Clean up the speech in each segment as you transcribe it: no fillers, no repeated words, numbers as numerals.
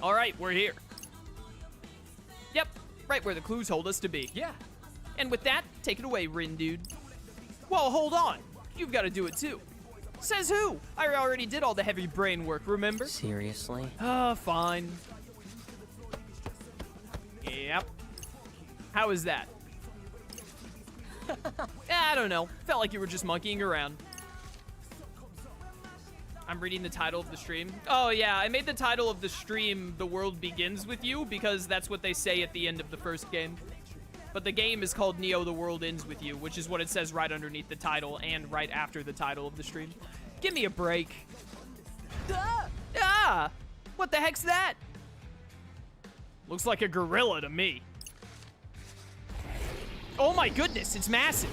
All right, we're here. Yep, right where the clues hold us to be. Yeah. And with that, take it away, Rin dude. Whoa, hold on. You've got to do it too. Says who? I already did all the heavy brain work, remember? Seriously? Fine. Yep. How is that? I don't know. Felt like you were just monkeying around. I'm reading the title of the stream. Oh yeah, I made the title of the stream The World Begins With You because that's what they say at the end of the first game. But the game is called Neo The World Ends With You, which is what it says right underneath the title and right after the title of the stream. Give me a break. Ah! What the heck's that? Looks like a gorilla to me. Oh my goodness, it's massive.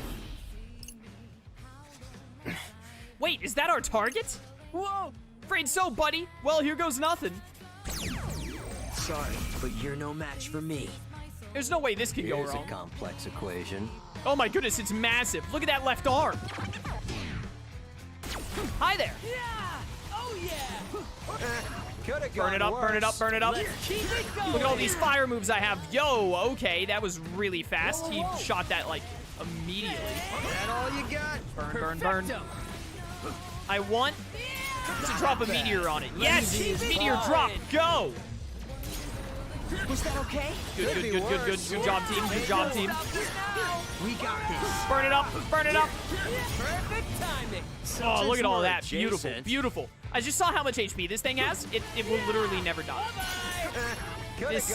Wait, is that our target? Whoa! Afraid so, buddy. Well, here goes nothing. Sorry, but you're no match for me. There's no way this can go Here's wrong. a complex equation. Oh my goodness, it's massive. Look at that left arm. Hi there. Yeah! Oh yeah! Burn it up, burn it up, burn it up. Keep it going! Look at all these fire moves I have. Yo, okay, that was really fast. He shot that like immediately. That all you got? Burn, burn, burn. I want to drop a meteor on it. Yes! Meteor drop, go! Was that okay? Good, good, good, good, good. Good job, team. Good job, team. We got this. Burn it up, burn it up. Perfect timing. Oh, look at all that. Jason. Beautiful, beautiful. I just saw how much HP this thing has. It will literally never die.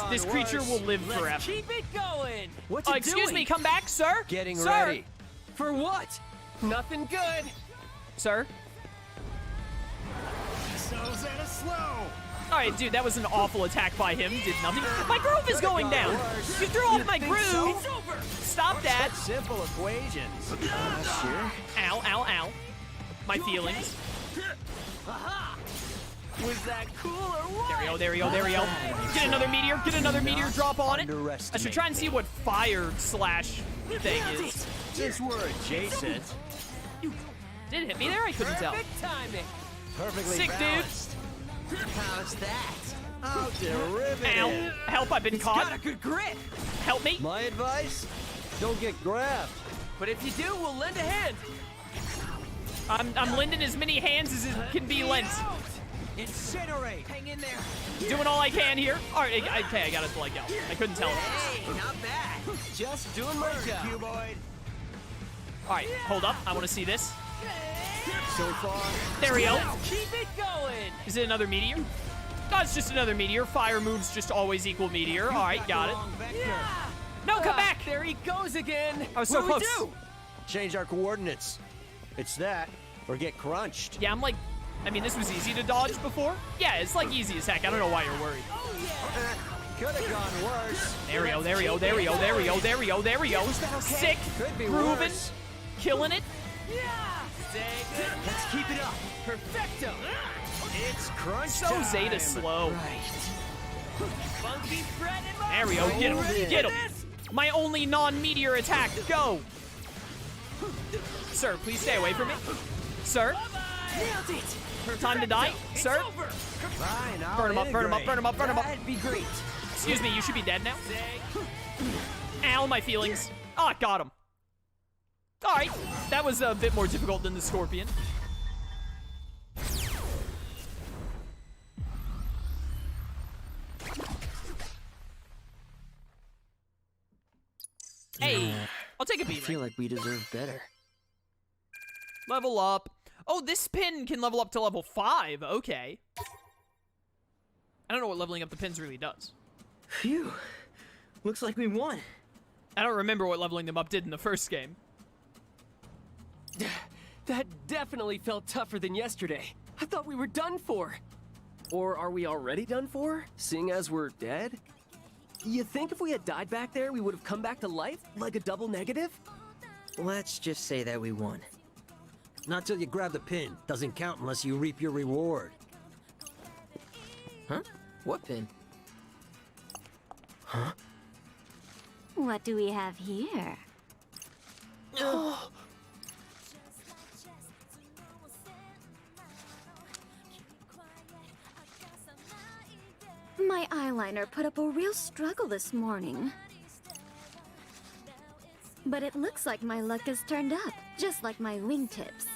This creature will live forever. Keep it going. What's it Excuse doing? me, come back, sir. Getting Sir. ready. For what? Nothing good. Sir. So's at a slow. All right, dude, that was an awful attack by him. Did nothing. My groove is going down. You threw off my groove. It's over. Stop that. Simple equations. Sure. Ow, ow, ow. My feelings. Was that cool or what? There we go, there we go, there we go. Get another meteor drop on it. I should try and see what fire slash thing is. Since we're adjacent. Did it hit me there? I couldn't tell. Perfect timing. Perfectly Sick, balanced. dude. How's that? Oh, derivative. Ow. Help, I've been caught. Got a good grip. Help me. My advice? Don't get grabbed. But if you do, we'll lend a hand. I'm lending as many hands as it can be lent. Incinerate. Hang in there. Doing all I can here. All right, okay, I got it like out. I couldn't tell. Hey, not bad. Just doing my job. Cuboid. All right, hold up. I want to see this. So far. There we go. Keep it going. Is it another meteor? No, it's just another meteor. Fire moves just always equal meteor. All right, got it. Yeah. No, come back. There he goes again. I was so What do close. we do? Change our coordinates. It's that, or get crunched. Yeah, I'm like, I mean, this was easy to dodge before. Yeah, it's like easy as heck. I don't know why you're worried. Oh yeah. Could have gone worse. There we go, there we go, there we go, there we go, there we go, there we go. Sick, Could be grooving, worse. killing it. Yeah. Stay good. Let's keep it up. Perfecto. It's crunch So time. Zeta slow. Funky bread in my There we go, get Ready him, get for him. this? My only non-meteor attack, go. Sir, please stay away from me. Sir, Nailed it. time to die. It's Sir, over. Fine, I'll burn him up, burn him up, integrate. burn him up, burn him up. That'd be great. Excuse me, you should be dead now. Stay. Ow, my feelings. Ah, got him. All right, that was a bit more difficult than the scorpion. Hey, I'll take a I beat. feel like we deserve better. Level up. Oh, this pin can level up to level 5. Okay. I don't know what leveling up the pins really does. Phew. Looks like we won. I don't remember what leveling them up did in the first game. That definitely felt tougher than yesterday. I thought we were done for. Or are we already done for, seeing as we're dead? You think if we had died back there, we would have come back to life, like a double negative? Let's just say that we won. Not till you grab the pin. Doesn't count unless you reap your reward. Huh? What pin? Huh? What do we have here? My eyeliner put up a real struggle this morning. But it looks like my luck has turned up, just like my wingtips.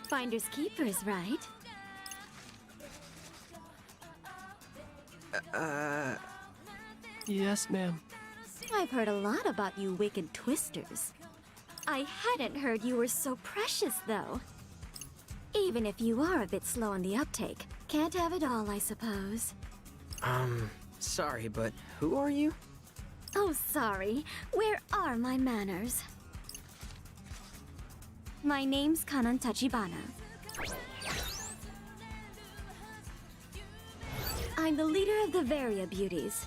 Finders keepers, right? Yes, ma'am. I've heard a lot about you wicked twisters. I hadn't heard you were so precious, though. Even if you are a bit slow on the uptake. Can't have it all, I suppose. Sorry, but who are you? Oh, sorry. Where are my manners? My name's Kanon Tachibana. I'm the leader of the Varia Beauties.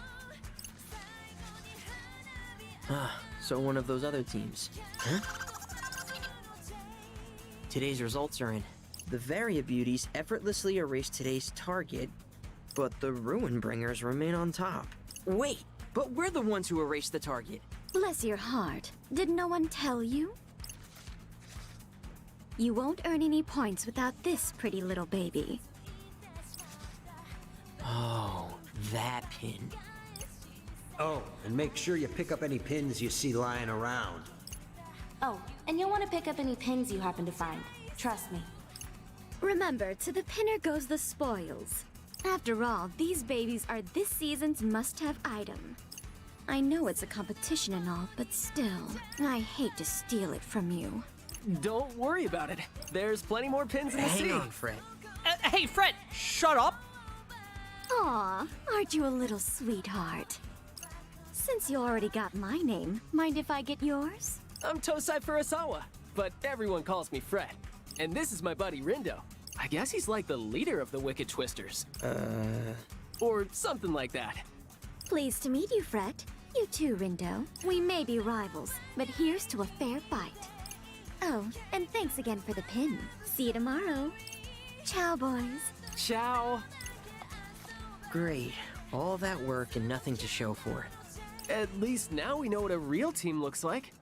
So one of those other teams. Huh? Today's results are in. The Varia Beauties effortlessly erased today's target, but the Ruin Bringers remain on top. Wait, but we're the ones who erased the target. Bless your heart. Did no one tell you? You won't earn any points without this pretty little baby. Oh, that pin. Oh, and make sure you pick up any pins you see lying around. Oh, and you'll want to pick up any pins you happen to find. Trust me. Remember, to the pinner goes the spoils. After all, these babies are this season's must-have item. I know it's a competition and all, but still, I hate to steal it from you. Don't worry about it. There's plenty more pins in the sea. Hang on, Fred. Hey, Fred, shut up. Aw, aren't you a little sweetheart? Since you already got my name, mind if I get yours? I'm Tosai Furusawa, but everyone calls me Fred. And this is my buddy Rindo. I guess he's like the leader of the Wicked Twisters. Or something like that. Pleased to meet you, Fred. You too, Rindo. We may be rivals, but here's to a fair fight. Oh, and thanks again for the pin. See you tomorrow. Ciao, boys. Ciao. Great. All that work and nothing to show for it. At least now we know what a real team looks like.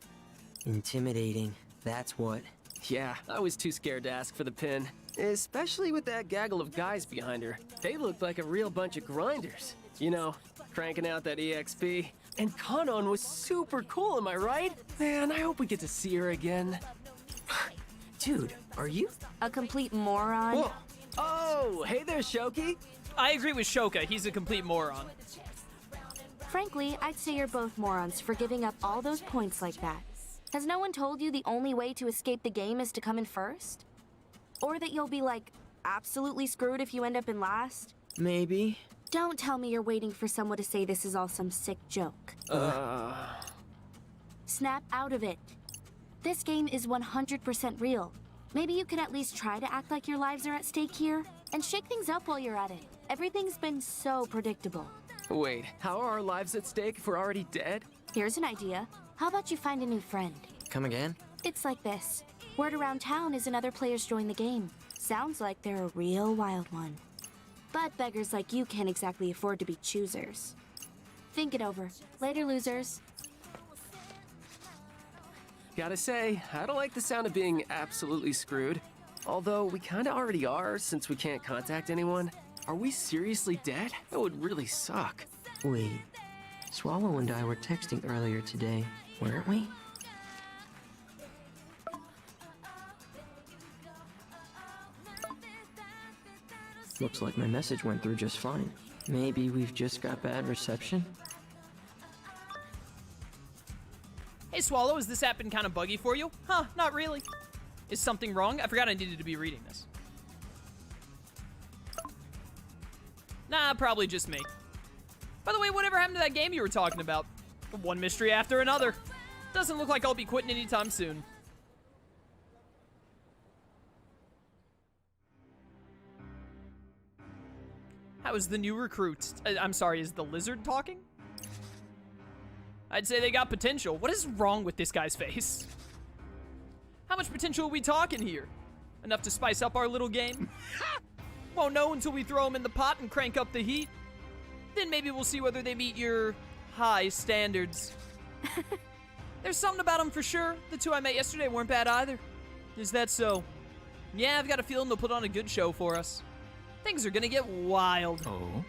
Intimidating, that's what. Yeah, I was too scared to ask for the pin. Especially with that gaggle of guys behind her. They looked like a real bunch of grinders. You know, cranking out that EXP. And Kanon was super cool, am I right? Man, I hope we get to see her again. Dude, are you? A complete moron. Whoa. Oh, hey there, Shoki. I agree with Shoka. He's a complete moron. Frankly, I'd say you're both morons for giving up all those points like that. Has no one told you the only way to escape the game is to come in first? Or that you'll be, like, absolutely screwed if you end up in last? Maybe. Don't tell me you're waiting for someone to say this is all some sick joke. Snap out of it. This game is 100% real. Maybe you could at least try to act like your lives are at stake here, and shake things up while you're at it. Everything's been so predictable. Wait, how are our lives at stake if we're already dead? Here's an idea. How about you find a new friend? Come again? It's like this. Word around town is another player's joined the game. Sounds like they're a real wild one. But beggars like you can't exactly afford to be choosers. Think it over. Later, losers. Gotta say, I don't like the sound of being absolutely screwed. Although we kinda already are, since we can't contact anyone. Are we seriously dead? That would really suck. Wait. Swallow and I were texting earlier today, weren't we? Looks like my message went through just fine. Maybe we've just got bad reception? Hey, Swallow, has this app been kind of buggy for you? Huh, not really. Is something wrong? I forgot I needed to be reading this. Nah, probably just me. By the way, whatever happened to that game you were talking about? One mystery after another. Doesn't look like I'll be quitting anytime soon. How is the new recruit? I'm sorry, is the lizard talking? I'd say they got potential. What is wrong with this guy's face? How much potential are we talking here? Enough to spice up our little game? Won't know until we throw them in the pot and crank up the heat. Then maybe we'll see whether they meet your high standards. There's something about them for sure. The two I met yesterday weren't bad either. Is that so? Yeah, I've got a feeling they'll put on a good show for us. Things are gonna get wild. Oh?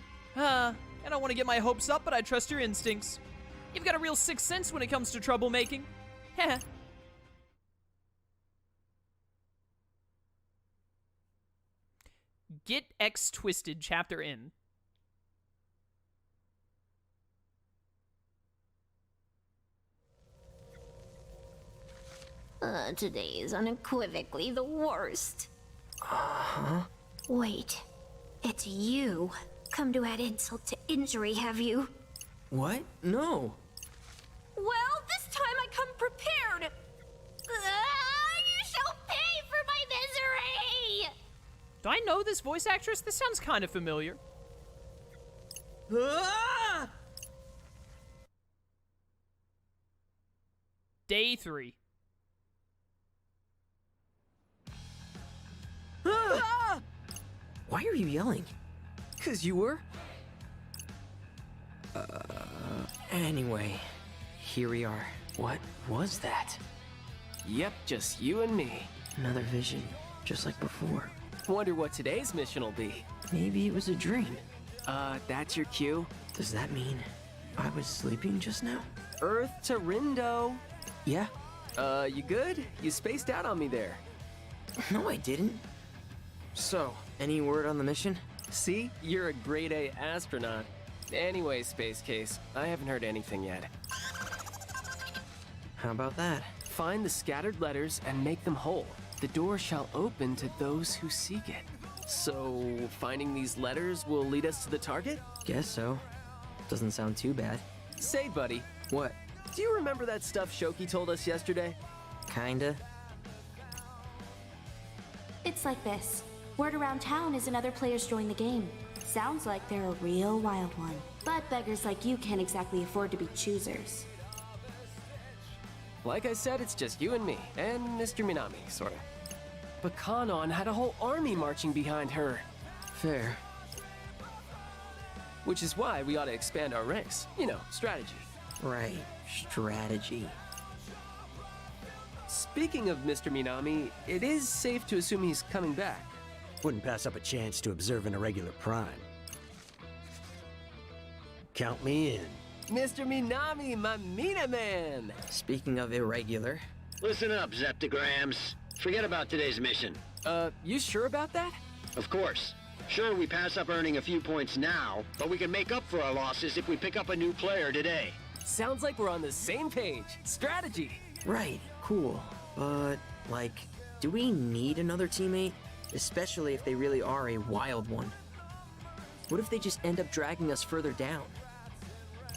I don't want to get my hopes up, but I trust your instincts. You've got a real sixth sense when it comes to troublemaking. Heh. Get X Twisted chapter in. Today is unequivocally the worst. Wait, it's you. Come to add insult to injury, have you? What? No. Well, this time I come prepared. You shall pay for my misery! Do I know this voice actress? This sounds kind of familiar. Ah! Day 3. Ah! Why are you yelling? 'Cause you were? Anyway, here we are. What was that? Yep, just you and me. Another vision, just like before. Wonder what today's mission will be. Maybe it was a dream. That's your cue? Does that mean I was sleeping just now? Earth to Rindo. Yeah. You good? You spaced out on me there. No, I didn't. So, any word on the mission? See? You're a grade A astronaut. Anyway, Space Case, I haven't heard anything yet. How about that? Find the scattered letters and make them whole. The door shall open to those who seek it. So, finding these letters will lead us to the target? Guess so. Doesn't sound too bad. Say, buddy, What? do you remember that stuff Shoki told us yesterday? Kinda. It's like this. Word around town is another player's joined the game. Sounds like they're a real wild one. But beggars like you can't exactly afford to be choosers. Like I said, it's just you and me, and Mr. Minami, sorta. But Kanon had a whole army marching behind her. Fair. Which is why we ought to expand our ranks. You know, strategy. Right. Strategy. Speaking of Mr. Minami, it is safe to assume he's coming back. Wouldn't pass up a chance to observe an irregular prime. Count me in. Mr. Minami, my Mina man! Speaking of irregular, Listen up, Zeptograms. Forget about today's mission. You sure about that? Of course. Sure, we pass up earning a few points now, but we can make up for our losses if we pick up a new player today. Sounds like we're on the same page. Strategy! right, cool. But, like, do we need another teammate? Especially if they really are a wild one. What if they just end up dragging us further down?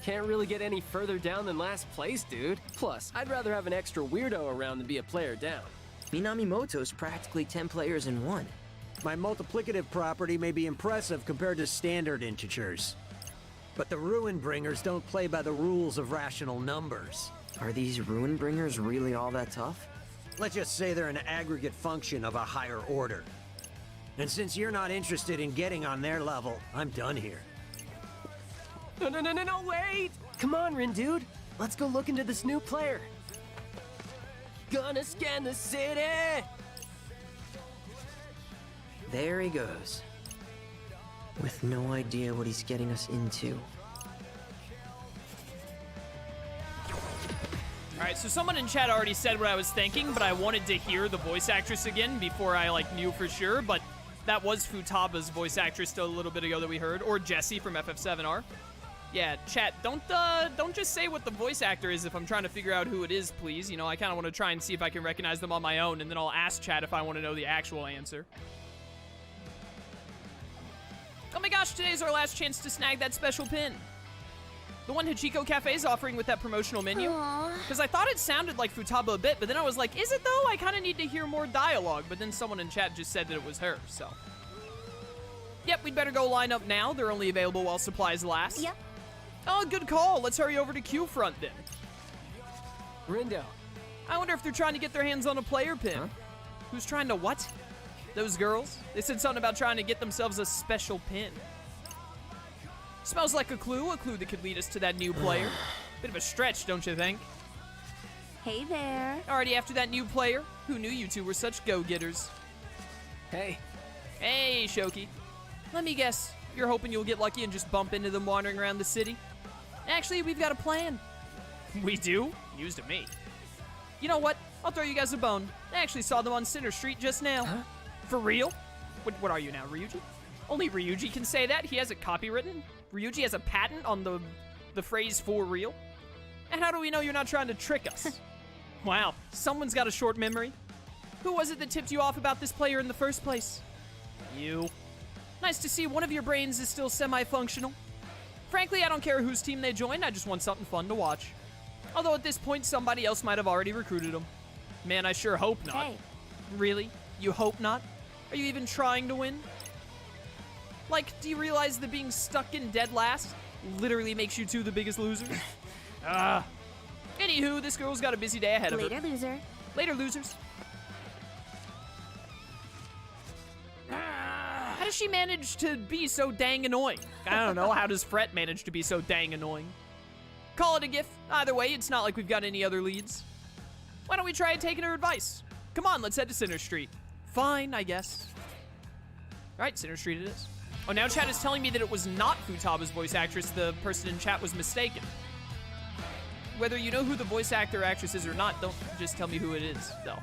Can't really get any further down than last place, dude. Plus, I'd rather have an extra weirdo around than be a player down. Minamimoto's practically 10 players in one. My multiplicative property may be impressive compared to standard integers. But the Ruin Bringers don't play by the rules of rational numbers. Are these Ruin Bringers really all that tough? Let's just say they're an aggregate function of a higher order. And since you're not interested in getting on their level, I'm done here. No, wait! Come on, Rin dude. Let's go look into this new player. Gonna scan the city! There he goes. With no idea what he's getting us into. Alright, so someone in chat already said what I was thinking, but I wanted to hear the voice actress again before I, knew for sure, but that was Futaba's voice actress a little bit ago that we heard, or Jesse from FF7R. Yeah, chat, don't just say what the voice actor is if I'm trying to figure out who it is, please. You know, I kind of want to try and see if I can recognize them on my own, and then I'll ask chat if I want to know the actual answer. Oh my gosh, today's our last chance to snag that special pin. The one Hachiko Cafe's offering with that promotional menu. Because I thought it sounded like Futaba a bit, but then I was like, is it though? I kind of need to hear more dialogue. But then someone in chat just said that it was her, so. Yep, we'd better go line up now. They're only available while supplies last. Yep. Oh, good call. Let's hurry over to Q Front then. Rindo. I wonder if they're trying to get their hands on a player pin. Huh? Who's trying to what? Those girls? They said something about trying to get themselves a special pin. Smells like a clue that could lead us to that new player. Bit of a stretch, don't you think? Hey there. Already after that new player, who knew you two were such go-getters? Hey. Hey, Shoki. Let me guess, You're hoping you'll get lucky and just bump into them wandering around the city? Actually, we've got a plan. We do? News to me. You know what? I'll throw you guys a bone. I actually saw them on Center Street just now. Huh? For real? What are you now, Ryuji? Only Ryuji can say that. He has it copywritten. Ryuji has a patent on the phrase "for real." And how do we know you're not trying to trick us? Wow, someone's got a short memory. Who was it that tipped you off about this player in the first place? You. Nice to see one of your brains is still semi-functional. Frankly, I don't care whose team they join. I just want something fun to watch. Although at this point, somebody else might have already recruited them. Man, I sure hope not. Hey. Really? You hope not? Are you even trying to win? Like, do you realize that being stuck in dead last literally makes you two the biggest losers? Anywho, this girl's got a busy day ahead of her. Later, loser. Later, losers. How does she manage to be so dang annoying? I don't know. How does Fret manage to be so dang annoying? Call it a gift. Either way, it's not like we've got any other leads. Why don't we try taking her advice? Come on, let's head to Center Street. Fine, I guess. All right, Center Street it is. Oh, now chat is telling me that it was not Futaba's voice actress. The person in chat was mistaken. Whether you know who the voice actor or actress is or not, don't just tell me who it is, though.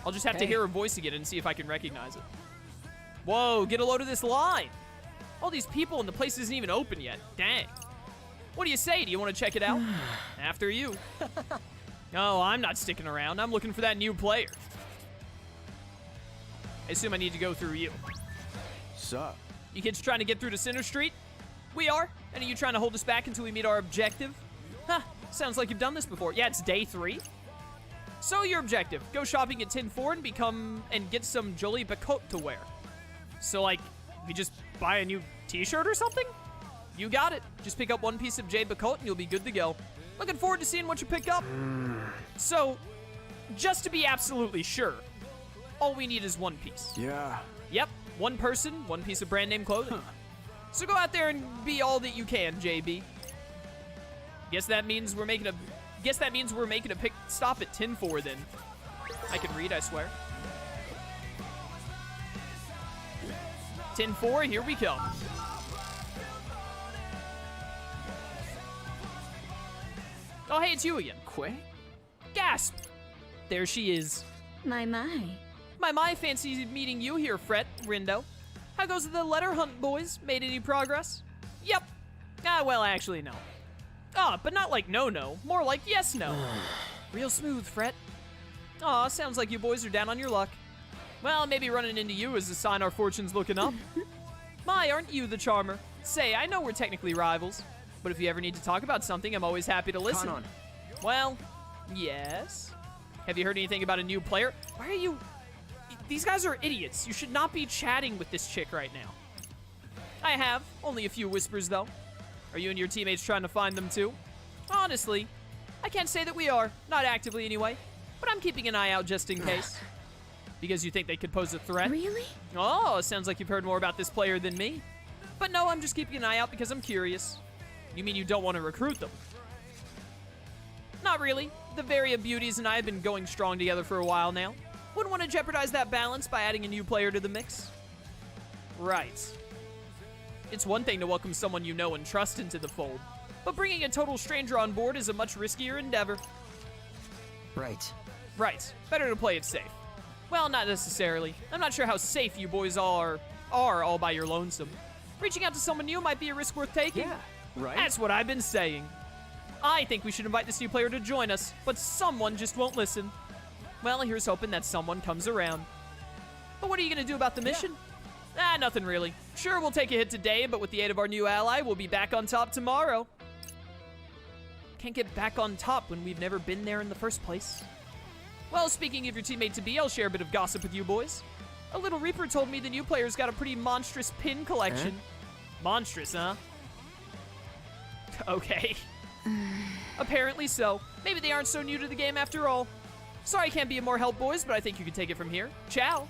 I'll just have to hear her voice again and see if I can recognize it. Whoa, get a load of this line. All these people and the place isn't even open yet. Dang. What do you say? Do you want to check it out? After you. Oh, I'm not sticking around. I'm looking for that new player. I assume I need to go through you. Sup? You kids trying to get through to Center Street? We are. And are you trying to hold us back until we meet our objective? Huh, sounds like you've done this before. Yeah, it's day 3. So your objective, go shopping at Tin 4 and get some Jolie Bacote to wear. So like, we just buy a new t-shirt or something? You got it. Just pick up one piece of J Bacote and you'll be good to go. Looking forward to seeing what you pick up. So, just to be absolutely sure, all we need is one piece. Yeah. Yep, one person, one piece of brand name clothing. So go out there and be all that you can, JB. Guess that means we're making a pick stop at Tin 4 then. I can read, I swear. Tin 4, here we come. Oh, hey, it's you again. Quay? Gasp! There she is. My. My fancy meeting you here, Fret, Rindo. How goes the letter hunt, boys? Made any progress? Yep. Well, actually, no. But not like no, more like yes, no. Real smooth, Fret. Aw, sounds like you boys are down on your luck. Well, maybe running into you is a sign our fortune's looking up. My, aren't you the charmer? Say, I know we're technically rivals, but if you ever need to talk about something, I'm always happy to listen. Kanon. Well, yes. Have you heard anything about a new player? Why are you... These guys are idiots. You should not be chatting with this chick right now. I have. Only a few whispers, though. Are you and your teammates trying to find them, too? Honestly, I can't say that we are. Not actively, anyway. But I'm keeping an eye out just in case. Because you think they could pose a threat? Really? Oh, sounds like you've heard more about this player than me. But no, I'm just keeping an eye out because I'm curious. You mean you don't want to recruit them? Not really. The Varia Beauties and I have been going strong together for a while now. Wouldn't want to jeopardize that balance by adding a new player to the mix. Right. It's one thing to welcome someone you know and trust into the fold, but bringing a total stranger on board is a much riskier endeavor. Right. Right. Better to play it safe. Well, not necessarily. I'm not sure how safe you boys are all by your lonesome. Reaching out to someone new might be a risk worth taking. Yeah, right? That's what I've been saying. I think we should invite this new player to join us, but someone just won't listen. Well, here's hoping that someone comes around. But what are you going to do about the mission? Nothing really. Sure, we'll take a hit today, but with the aid of our new ally, we'll be back on top tomorrow. Can't get back on top when we've never been there in the first place. Well, speaking of your teammate-to-be, I'll share a bit of gossip with you boys. A little Reaper told me the new player's got a pretty monstrous pin collection. Monstrous, huh? Okay. Apparently so. Maybe they aren't so new to the game after all. Sorry I can't be of more help, boys, but I think you can take it from here. Ciao.